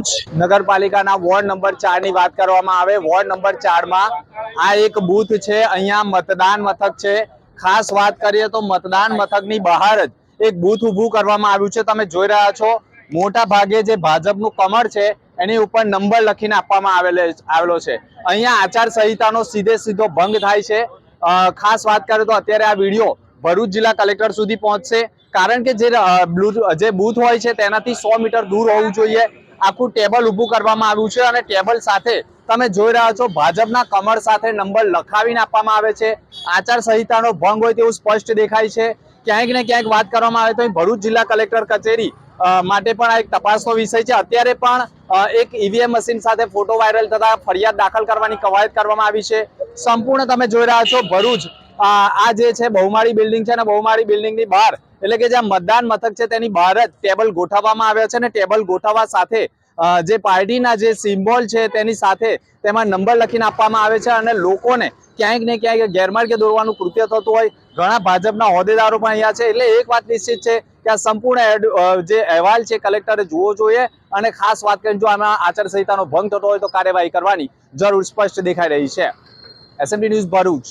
ભરૂચ નગરપાલિકાના ward number 4 ની વાત કરવામાં આવે, વોર્ડ નંબર 4 માં આ એક બૂથ છે। અહીંયા મતદાન મથક છે। ખાસ વાત કરીએ તો મતદાન મથકની બહાર જ એક બૂથ ઊભું કરવામાં આવ્યું છે। તમે જોઈ રહ્યા છો મોટા ભાગે જે ભાજપનું કમળ છે એની ઉપર નંબર લખીને આપવામાં આવેલો છે। અહીંયા આચારસંહિતાનો સીધો ભંગ થાય છે। ખાસ વાત કરીએ તો અત્યારે આ વિડીયો ભરૂચ જિલ્લા કલેક્ટર સુધી પહોંચશે, કારણ કે જે બૂથ હોય છે તેનાથી 100 મીટર દૂર હોવું જોઈએ। આખું ટેબલ ઊભું કરવામાં આવ્યું છે અને ટેબલ સાથે તમે જોઈ રહ્યા છો ભાજપના કમળ સાથે નંબર લખાવીને આપવામાં આવે છે। આચારસંહિતાનો ભંગ હોય તેવું સ્પષ્ટ દેખાય છે। ક્યાંક ને ક્યાંક વાત કરવામાં આવે તો ભરૂચ જિલ્લા કલેક્ટર કચેરી માટે પણ આ એક તપાસનો વિષય છે। અત્યારે પણ એક ઈવીએમ મશીન સાથે ફોટો વાયરલ થતા ફરિયાદ દાખલ કરવાની કવાયત કરવામાં આવી છે। સંપૂર્ણ તમે જોઈ રહ્યા છો ભરૂચ આ જે છે બહુમાળી બિલ્ડિંગ છે અને બહુમાળી બિલ્ડિંગની બહાર એટલે કે જ્યાં મતદાન મથક છે તેની બહાર જ ટેબલ ગોઠવવામાં આવ્યા છે અને ટેબલ ગોઠવવા સાથે જે પાર્ટીના જે સિમ્બોલ છે તેની સાથે તેમાં નંબર લખીને આપવામાં આવે છે અને લોકોને ક્યાંક ને ક્યાંક ગેરમાર્ગે દોરવાનું કૃત્ય થતું હોય। ઘણા ભાજપના હોદ્દેદારો પણ અહીંયા છે। એટલે એક વાત નિશ્ચિત છે કે આ સંપૂર્ણ જે અહેવાલ છે કલેક્ટરે જોવો જોઈએ અને ખાસ વાત કરીને જો આમાં આચારસંહિતાનો ભંગ થતો હોય તો કાર્યવાહી કરવાની જરૂર સ્પષ્ટ દેખાઈ રહી છે। SMD news Bharuch.